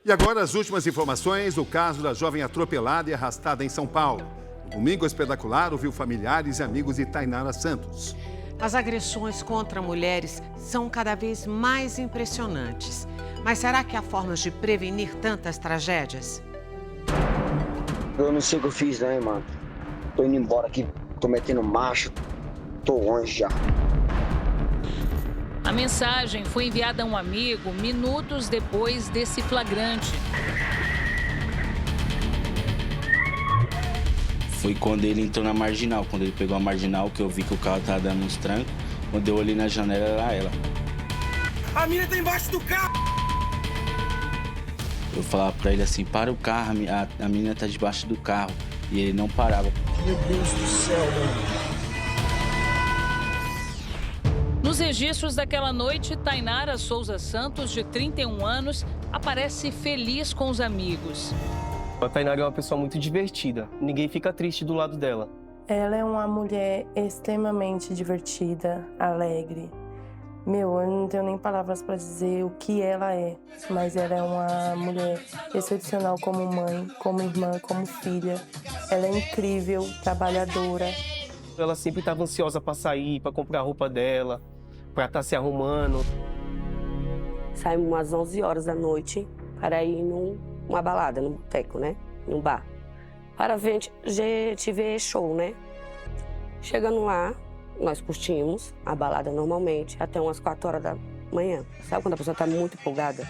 E agora as últimas informações do caso da jovem atropelada e arrastada em São Paulo. No domingo, o Espetacular ouviu familiares e amigos de Tainara Santos. As agressões contra mulheres são cada vez mais impressionantes. Mas será que há formas de prevenir tantas tragédias? Eu não sei o que eu fiz, né, mano? Tô indo embora aqui, tô metendo marcha, tô longe já. A mensagem foi enviada a um amigo minutos depois desse flagrante. Foi quando ele entrou na marginal, quando ele pegou a marginal, que eu vi que o carro tava dando uns trancos. Quando eu olhei na janela, era ela. A mina tá embaixo do carro! Eu falava pra ele assim, para o carro, a menina tá debaixo do carro. E ele não parava. Meu Deus do céu, mano. Nos registros daquela noite, Tainara Souza Santos, de 31 anos, aparece feliz com os amigos. A Tainara é uma pessoa muito divertida. Ninguém fica triste do lado dela. Ela é uma mulher extremamente divertida, alegre. Eu não tenho nem palavras para dizer o que ela é, mas ela é uma mulher excepcional como mãe, como irmã, como filha. Ela é incrível, trabalhadora. Ela sempre estava ansiosa para sair, para comprar a roupa dela, para estar se arrumando. Saímos umas 11 horas da noite para ir numa balada, num boteco, né? Num bar. Para ver, te ver show, né? Chegando lá, nós curtimos a balada normalmente até umas 4 horas da manhã. Sabe quando a pessoa está muito empolgada,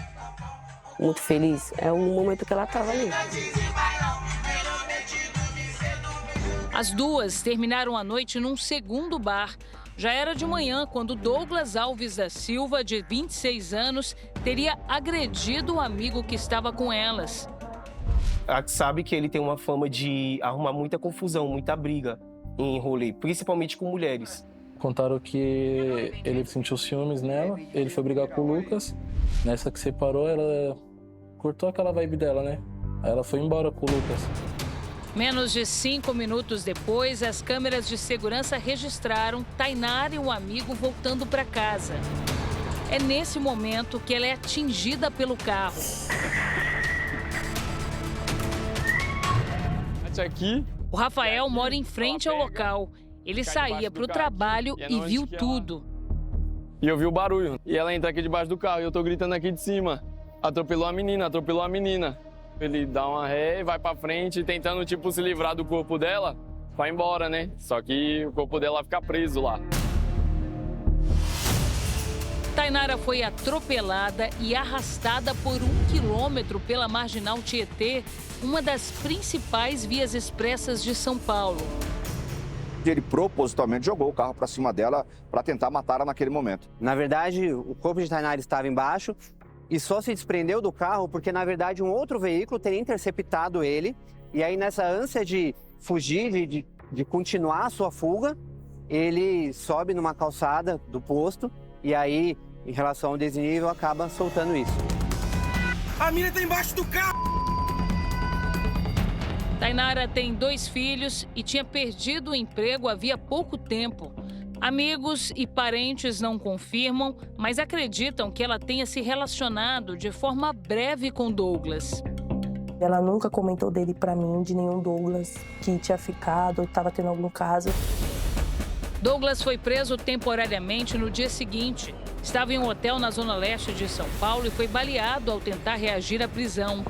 muito feliz? É o momento que ela estava ali. As duas terminaram a noite num segundo bar. Já era de manhã quando Douglas Alves da Silva, de 26 anos, teria agredido o amigo que estava com elas. A gente sabe que ele tem uma fama de arrumar muita confusão, muita briga em rolê, principalmente com mulheres. Contaram que ele sentiu ciúmes nela, ele foi brigar com o Lucas. Nessa que separou, ela cortou aquela vibe dela, né? Aí ela foi embora com o Lucas. Menos de 5 minutos depois, as câmeras de segurança registraram Tainara e um amigo voltando para casa. É nesse momento que ela é atingida pelo carro. Aqui. O Rafael mora em frente ao local. Ele saía para o trabalho e viu tudo. E eu vi o barulho. E ela entra aqui debaixo do carro e eu tô gritando aqui de cima. Atropelou a menina, atropelou a menina. Ele dá uma ré e vai pra frente, tentando, tipo, se livrar do corpo dela. Vai embora, né? Só que o corpo dela fica preso lá. Tainara foi atropelada e arrastada por 1 quilômetro pela Marginal Tietê, uma das principais vias expressas de São Paulo. Ele propositalmente jogou o carro para cima dela para tentar matá-la naquele momento. Na verdade, o corpo de Tainara estava embaixo e só se desprendeu do carro porque, na verdade, um outro veículo teria interceptado ele. E aí, nessa ânsia de fugir, de continuar a sua fuga, ele sobe numa calçada do posto e aí, em relação ao desnível, acaba soltando isso. A mina tá embaixo do carro! Tainara tem 2 filhos e tinha perdido o emprego havia pouco tempo. Amigos e parentes não confirmam, mas acreditam que ela tenha se relacionado de forma breve com Douglas. Ela nunca comentou dele pra mim, de nenhum Douglas, que tinha ficado ou estava tendo algum caso. Douglas foi preso temporariamente no dia seguinte. Estava em um hotel na zona leste de São Paulo e foi baleado ao tentar reagir à prisão.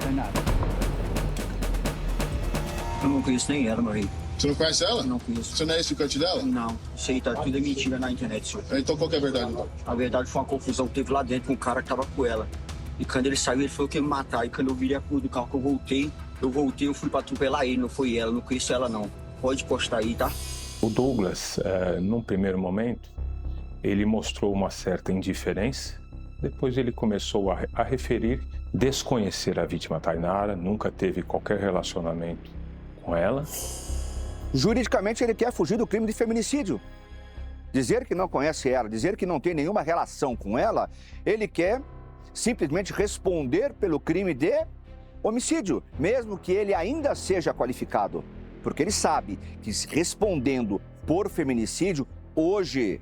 Eu não conheço nem ela, meu rei. Você não conhece ela? Não conheço. Você não é esse ficante dela? Não. Isso aí tá tudo mentira na internet, senhor. Então qual que é a verdade, então? A verdade foi uma confusão que teve lá dentro com um cara que tava com ela. E quando ele saiu, ele falou que ia me matar. E quando eu virei a cor do carro que eu fui pra atropelar ele, não foi ela. Não conheço ela, não. Pode postar aí, tá? O Douglas, num primeiro momento, ele mostrou uma certa indiferença. Depois ele começou a referir, desconhecer a vítima Tainara, nunca teve qualquer relacionamento com ela. Juridicamente, ele quer fugir do crime de feminicídio. Dizer que não conhece ela, dizer que não tem nenhuma relação com ela, ele quer simplesmente responder pelo crime de homicídio, mesmo que ele ainda seja qualificado. Porque ele sabe que respondendo por feminicídio, hoje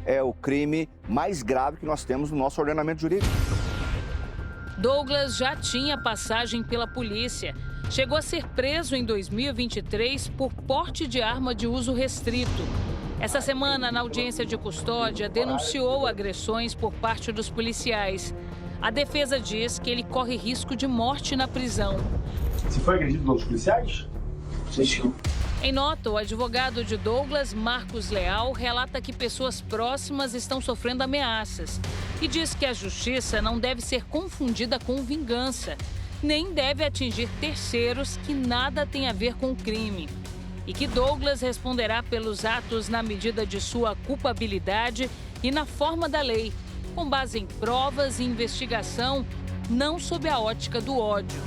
é o crime mais grave que nós temos no nosso ordenamento jurídico. Douglas já tinha passagem pela polícia. Chegou a ser preso em 2023 por porte de arma de uso restrito. Essa semana, na audiência de custódia, denunciou agressões por parte dos policiais. A defesa diz que ele corre risco de morte na prisão. Você foi agredido pelos policiais? Sim. Em nota, o advogado de Douglas, Marcos Leal, relata que pessoas próximas estão sofrendo ameaças e diz que a justiça não deve ser confundida com vingança, nem deve atingir terceiros que nada têm a ver com o crime. E que Douglas responderá pelos atos na medida de sua culpabilidade e na forma da lei, com base em provas e investigação, não sob a ótica do ódio.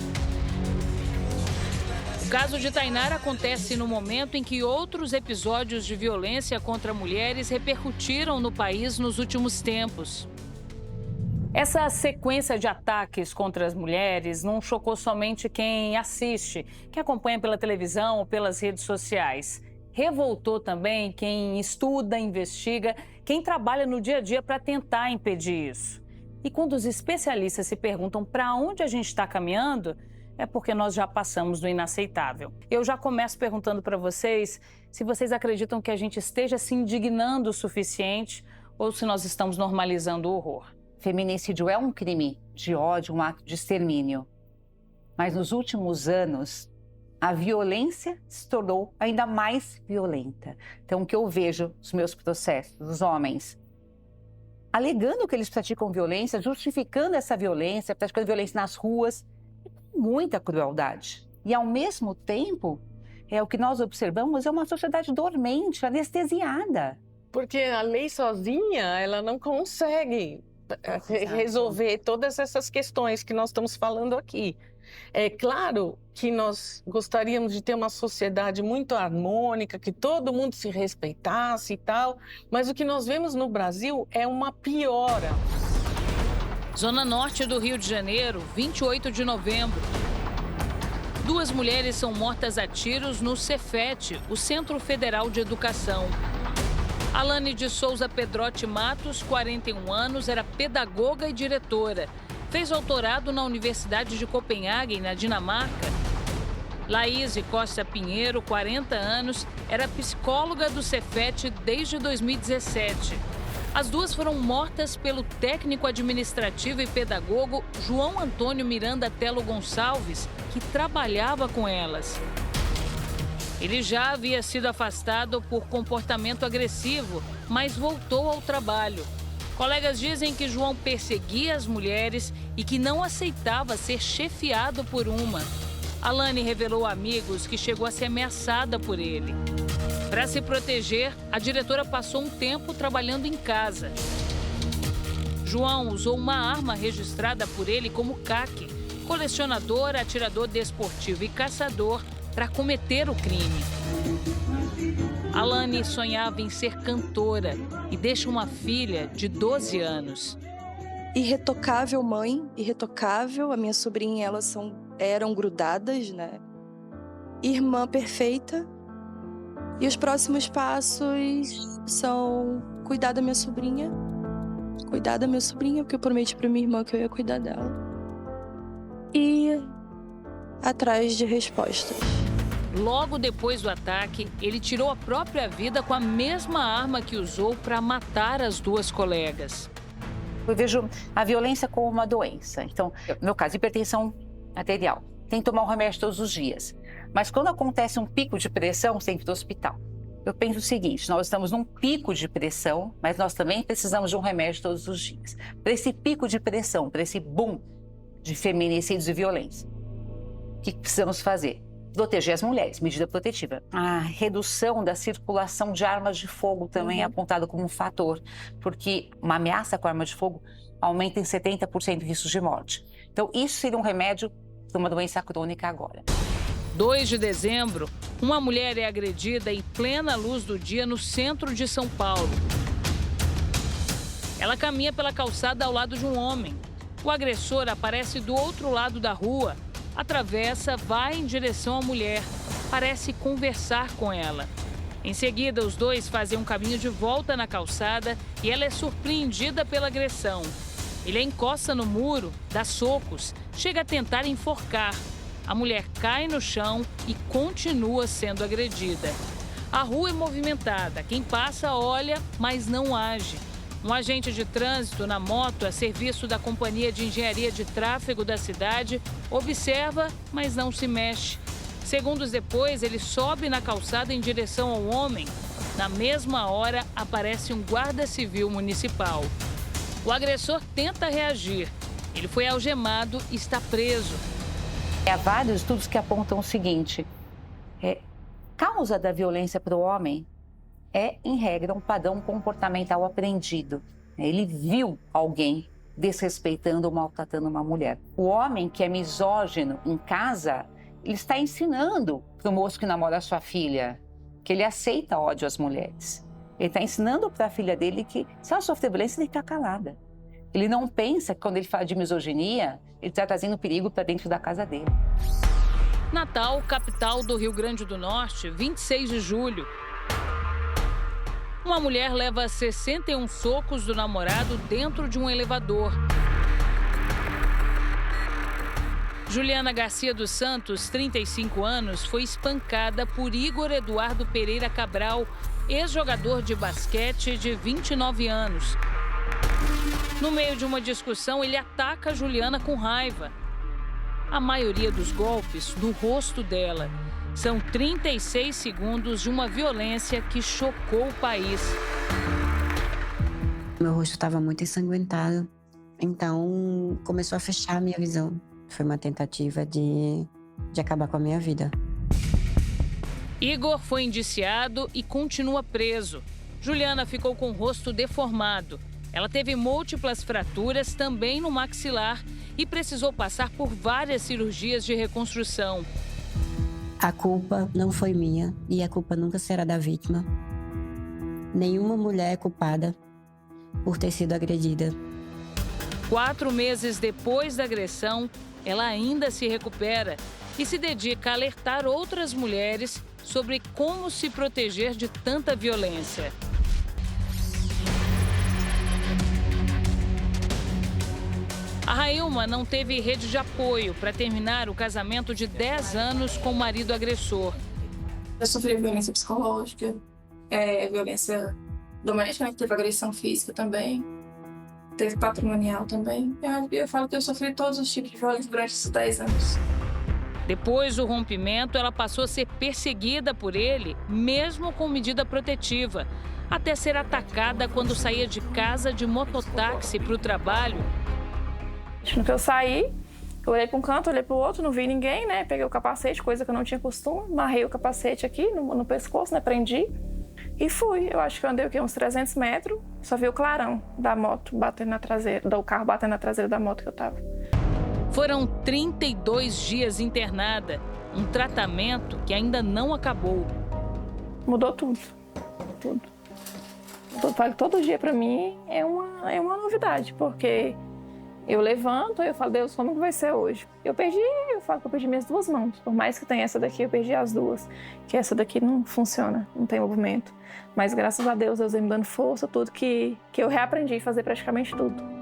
O caso de Tainara acontece no momento em que outros episódios de violência contra mulheres repercutiram no país nos últimos tempos. Essa sequência de ataques contra as mulheres não chocou somente quem assiste, que acompanha pela televisão ou pelas redes sociais. Revoltou também quem estuda, investiga, quem trabalha no dia a dia para tentar impedir isso. E quando os especialistas se perguntam para onde a gente está caminhando, é porque nós já passamos do inaceitável. Eu já começo perguntando para vocês se vocês acreditam que a gente esteja se indignando o suficiente ou se nós estamos normalizando o horror. Feminicídio é um crime de ódio, um ato de extermínio. Mas nos últimos anos, a violência se tornou ainda mais violenta. Então, o que eu vejo nos meus processos, os homens alegando que eles praticam violência, justificando essa violência, praticando violência nas ruas, muita crueldade. E, ao mesmo tempo, o que nós observamos é uma sociedade dormente, anestesiada. Porque a lei sozinha, ela não consegue resolver todas essas questões que nós estamos falando aqui. É claro que nós gostaríamos de ter uma sociedade muito harmônica, que todo mundo se respeitasse e tal, mas o que nós vemos no Brasil é uma piora. Zona Norte do Rio de Janeiro, 28 de novembro. 2 mulheres são mortas a tiros no Cefet, o Centro Federal de Educação. Alane de Souza Pedrotti Matos, 41 anos, era pedagoga e diretora. Fez doutorado na Universidade de Copenhague, na Dinamarca. Laíse Costa Pinheiro, 40 anos, era psicóloga do Cefet desde 2017. As 2 foram mortas pelo técnico administrativo e pedagogo João Antônio Miranda Telo Gonçalves, que trabalhava com elas. Ele já havia sido afastado por comportamento agressivo, mas voltou ao trabalho. Colegas dizem que João perseguia as mulheres e que não aceitava ser chefiado por uma. Alane revelou a amigos que chegou a ser ameaçada por ele. Para se proteger, a diretora passou um tempo trabalhando em casa. João usou uma arma registrada por ele como CAC, colecionador, atirador desportivo e caçador, para cometer o crime. Alane sonhava em ser cantora e deixa uma filha de 12 anos. Irretocável mãe, irretocável, a minha sobrinha e ela eram grudadas, né? Irmã perfeita. E os próximos passos são cuidar da minha sobrinha. Cuidar da minha sobrinha, porque eu prometi pra minha irmã que eu ia cuidar dela. E atrás de respostas. Logo depois do ataque, ele tirou a própria vida com a mesma arma que usou para matar as 2 colegas. Eu vejo a violência como uma doença. Então, no meu caso, hipertensão arterial. Tem que tomar um remédio todos os dias. Mas quando acontece um pico de pressão, você tem que ir para o hospital. Eu penso o seguinte, nós estamos num pico de pressão, mas nós também precisamos de um remédio todos os dias. Para esse pico de pressão, para esse boom de feminicídios e violência, o que precisamos fazer? Proteger as mulheres, medida protetiva. A redução da circulação de armas de fogo também é apontada como um fator, porque uma ameaça com arma de fogo aumenta em 70% o risco de morte. Então, isso seria um remédio para uma doença crônica agora. 2 de dezembro, uma mulher é agredida em plena luz do dia no centro de São Paulo. Ela caminha pela calçada ao lado de um homem. O agressor aparece do outro lado da rua, atravessa, vai em direção à mulher, parece conversar com ela. Em seguida, os 2 fazem um caminho de volta na calçada e ela é surpreendida pela agressão. Ele a encosta no muro, dá socos, chega a tentar enforcar. A mulher cai no chão e continua sendo agredida. A rua é movimentada, quem passa olha, mas não age. Um agente de trânsito na moto, a serviço da Companhia de Engenharia de Tráfego da cidade, observa, mas não se mexe. Segundos depois, ele sobe na calçada em direção ao homem. Na mesma hora, aparece um guarda civil municipal. O agressor tenta reagir. Ele foi algemado e está preso. Há vários estudos que apontam o seguinte: causa da violência para o homem é, em regra, um padrão comportamental aprendido. Ele viu alguém desrespeitando ou maltratando uma mulher. O homem que é misógino em casa, ele está ensinando para o moço que namora a sua filha que ele aceita ódio às mulheres. Ele está ensinando para a filha dele que, se ela sofrer violência, ele fica calada. Ele não pensa que, quando ele fala de misoginia, ele está trazendo perigo para dentro da casa dele. Natal, capital do Rio Grande do Norte, 26 de julho. Uma mulher leva 61 socos do namorado dentro de um elevador. Juliana Garcia dos Santos, 35 anos, foi espancada por Igor Eduardo Pereira Cabral, ex-jogador de basquete de 29 anos. No meio de uma discussão, ele ataca a Juliana com raiva. A maioria dos golpes no rosto dela. São 36 segundos de uma violência que chocou o país. Meu rosto estava muito ensanguentado, então começou a fechar a minha visão. Foi uma tentativa de acabar com a minha vida. Igor foi indiciado e continua preso. Juliana ficou com o rosto deformado. Ela teve múltiplas fraturas também no maxilar e precisou passar por várias cirurgias de reconstrução. A culpa não foi minha e a culpa nunca será da vítima. Nenhuma mulher é culpada por ter sido agredida. 4 meses depois da agressão, ela ainda se recupera e se dedica a alertar outras mulheres sobre como se proteger de tanta violência. A Railma não teve rede de apoio para terminar o casamento de 10 anos com o marido agressor. Eu sofri violência psicológica, violência doméstica, teve agressão física também, teve patrimonial também. Eu falo que eu sofri todos os tipos de violência durante esses 10 anos. Depois do rompimento, ela passou a ser perseguida por ele, mesmo com medida protetiva, até ser atacada quando saía de casa de mototáxi para o trabalho. No que eu saí, eu olhei para um canto, olhei para o outro, não vi ninguém, né? Peguei o capacete, coisa que eu não tinha costume, amarrei o capacete aqui no pescoço, né? Prendi e fui. Eu acho que eu andei uns 300 metros, só vi o clarão da moto batendo na traseira, do carro batendo na traseira da moto que eu tava. Foram 32 dias internada, um tratamento que ainda não acabou. Mudou tudo, tudo. Todo dia para mim é uma novidade, porque eu levanto e eu falo, Deus, como que vai ser hoje? Eu falo que eu perdi minhas 2 mãos. Por mais que tenha essa daqui, eu perdi as 2. Que essa daqui não funciona, não tem movimento. Mas graças a Deus, Deus vem me dando força, tudo que eu reaprendi a fazer praticamente tudo.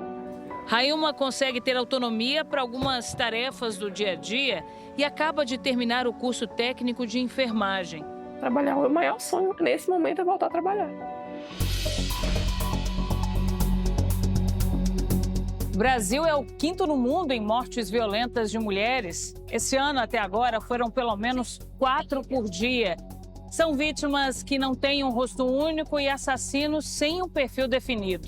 Railma consegue ter autonomia para algumas tarefas do dia a dia e acaba de terminar o curso técnico de enfermagem. Trabalhar, o meu maior sonho nesse momento é voltar a trabalhar. O Brasil é o 5º no mundo em mortes violentas de mulheres. Esse ano, até agora, foram pelo menos 4 por dia. São vítimas que não têm um rosto único e assassinos sem um perfil definido.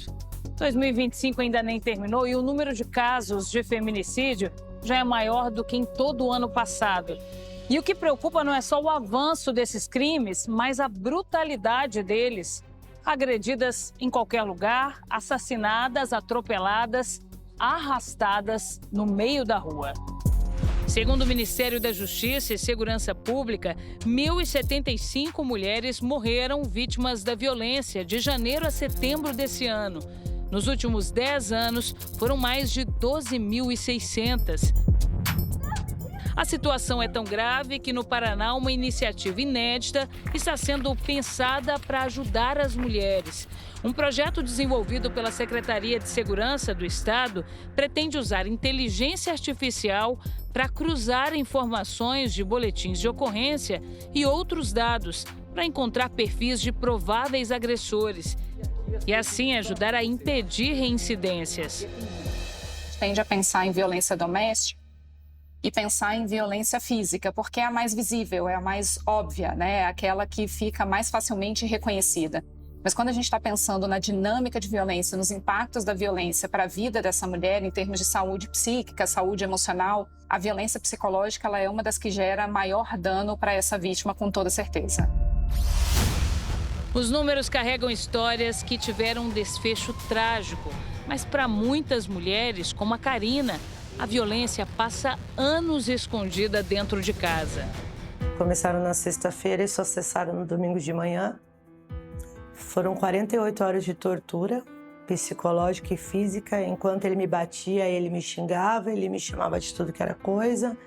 2025 ainda nem terminou e o número de casos de feminicídio já é maior do que em todo o ano passado. E o que preocupa não é só o avanço desses crimes, mas a brutalidade deles. Agredidas em qualquer lugar, assassinadas, atropeladas, arrastadas no meio da rua. Segundo o Ministério da Justiça e Segurança Pública, 1.075 mulheres morreram vítimas da violência de janeiro a setembro desse ano. Nos últimos 10 anos, foram mais de 12.600. A situação é tão grave que no Paraná uma iniciativa inédita está sendo pensada para ajudar as mulheres. Um projeto desenvolvido pela Secretaria de Segurança do Estado pretende usar inteligência artificial para cruzar informações de boletins de ocorrência e outros dados para encontrar perfis de prováveis agressores e assim ajudar a impedir reincidências. Tende a pensar em violência doméstica e pensar em violência física, porque é a mais visível, é a mais óbvia, né? É aquela que fica mais facilmente reconhecida. Mas quando a gente está pensando na dinâmica de violência, nos impactos da violência para a vida dessa mulher, em termos de saúde psíquica, saúde emocional, a violência psicológica ela é uma das que gera maior dano para essa vítima, com toda certeza. Os números carregam histórias que tiveram um desfecho trágico, mas para muitas mulheres, como a Karina, a violência passa anos escondida dentro de casa. Começaram na sexta-feira e só cessaram no domingo de manhã. Foram 48 horas de tortura psicológica e física. Enquanto ele me batia, ele me xingava, ele me chamava de tudo que era coisa.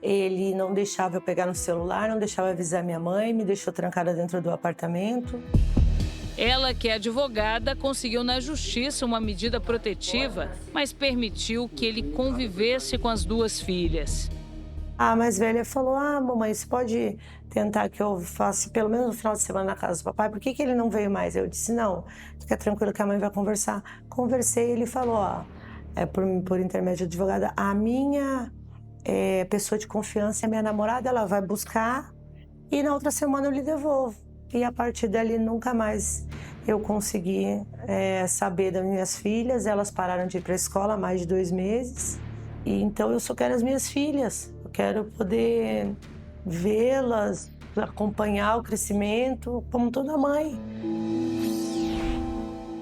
Ele não deixava eu pegar no celular, não deixava eu avisar minha mãe, me deixou trancada dentro do apartamento. Ela, que é advogada, conseguiu na justiça uma medida protetiva, mas permitiu que ele convivesse com as duas filhas. A mais velha falou, mamãe, você pode tentar que eu faça pelo menos no final de semana na casa do papai? Por que ele não veio mais? Eu disse, não, fica tranquilo que a mãe vai conversar. Conversei e ele falou, por intermédio de advogada, a minha pessoa de confiança é minha namorada, ela vai buscar e na outra semana eu lhe devolvo. E a partir dali nunca mais eu consegui saber das minhas filhas. Elas pararam de ir para a escola há mais de 2 meses. E então eu só quero as minhas filhas. Eu quero poder vê-las, acompanhar o crescimento como toda mãe.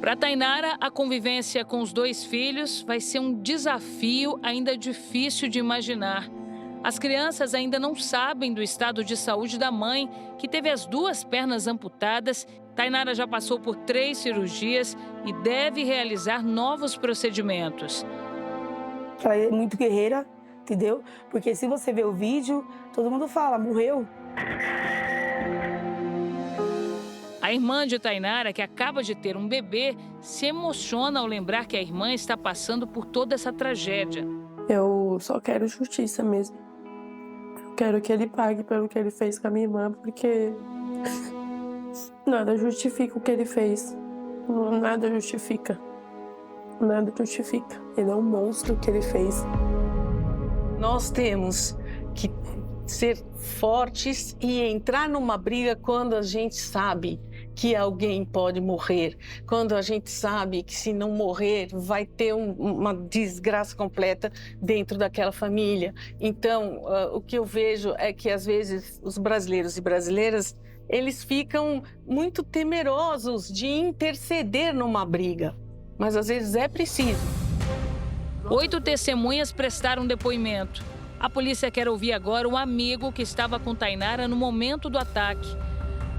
Para Tainara, a convivência com os 2 filhos vai ser um desafio ainda difícil de imaginar. As crianças ainda não sabem do estado de saúde da mãe, que teve as 2 pernas amputadas. Tainara já passou por 3 cirurgias e deve realizar novos procedimentos. Ela é muito guerreira, entendeu? Porque se você ver o vídeo, todo mundo fala, morreu. A irmã de Tainara, que acaba de ter um bebê, se emociona ao lembrar que a irmã está passando por toda essa tragédia. Eu só quero justiça mesmo. Quero que ele pague pelo que ele fez com a minha irmã, porque nada justifica o que ele fez. Nada justifica. Nada justifica. Ele é um monstro que ele fez. Nós temos que ser fortes e entrar numa briga quando a gente sabe que alguém pode morrer, quando a gente sabe que se não morrer vai ter uma desgraça completa dentro daquela família. Então, o que eu vejo é que às vezes os brasileiros e brasileiras, eles ficam muito temerosos de interceder numa briga, mas às vezes é preciso. 8 testemunhas prestaram depoimento. A polícia quer ouvir agora um amigo que estava com Tainara no momento do ataque.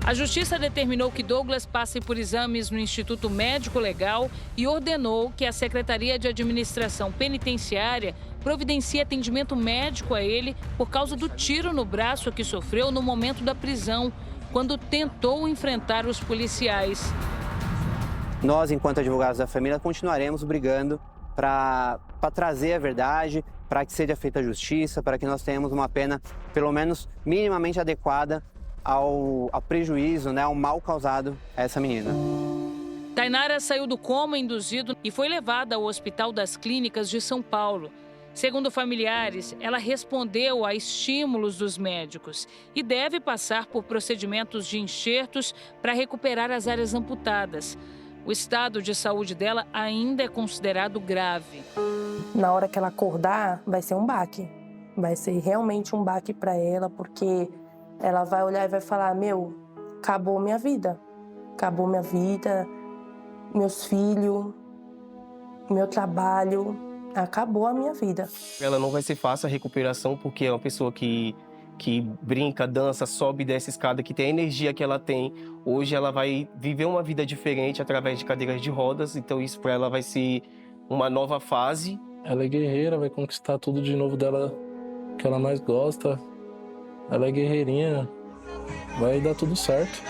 A justiça determinou que Douglas passe por exames no Instituto Médico Legal e ordenou que a Secretaria de Administração Penitenciária providencie atendimento médico a ele por causa do tiro no braço que sofreu no momento da prisão, quando tentou enfrentar os policiais. Nós, enquanto advogados da família, continuaremos brigando para trazer a verdade, para que seja feita a justiça, para que nós tenhamos uma pena, pelo menos minimamente adequada ao prejuízo, ao mal causado a essa menina. Tainara saiu do coma induzido e foi levada ao Hospital das Clínicas de São Paulo. Segundo familiares, ela respondeu a estímulos dos médicos e deve passar por procedimentos de enxertos para recuperar as áreas amputadas. O estado de saúde dela ainda é considerado grave. Na hora que ela acordar, vai ser um baque. Vai ser realmente um baque para ela, porque ela vai olhar e vai falar, acabou minha vida. Acabou minha vida, meus filhos, meu trabalho. Acabou a minha vida. Ela não vai ser fácil a recuperação, porque é uma pessoa que brinca, dança, sobe e desce escada, que tem a energia que ela tem. Hoje ela vai viver uma vida diferente através de cadeiras de rodas, então isso para ela vai ser uma nova fase. Ela é guerreira, vai conquistar tudo de novo dela que que ela mais gosta. Ela é guerreirinha, vai dar tudo certo.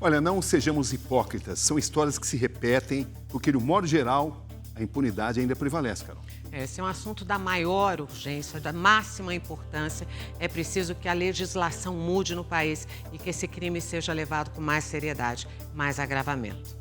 Olha, não sejamos hipócritas, são histórias que se repetem, porque, no modo geral, a impunidade ainda prevalece, Carol. Esse é um assunto da maior urgência, da máxima importância. É preciso que a legislação mude no país e que esse crime seja levado com mais seriedade, mais agravamento.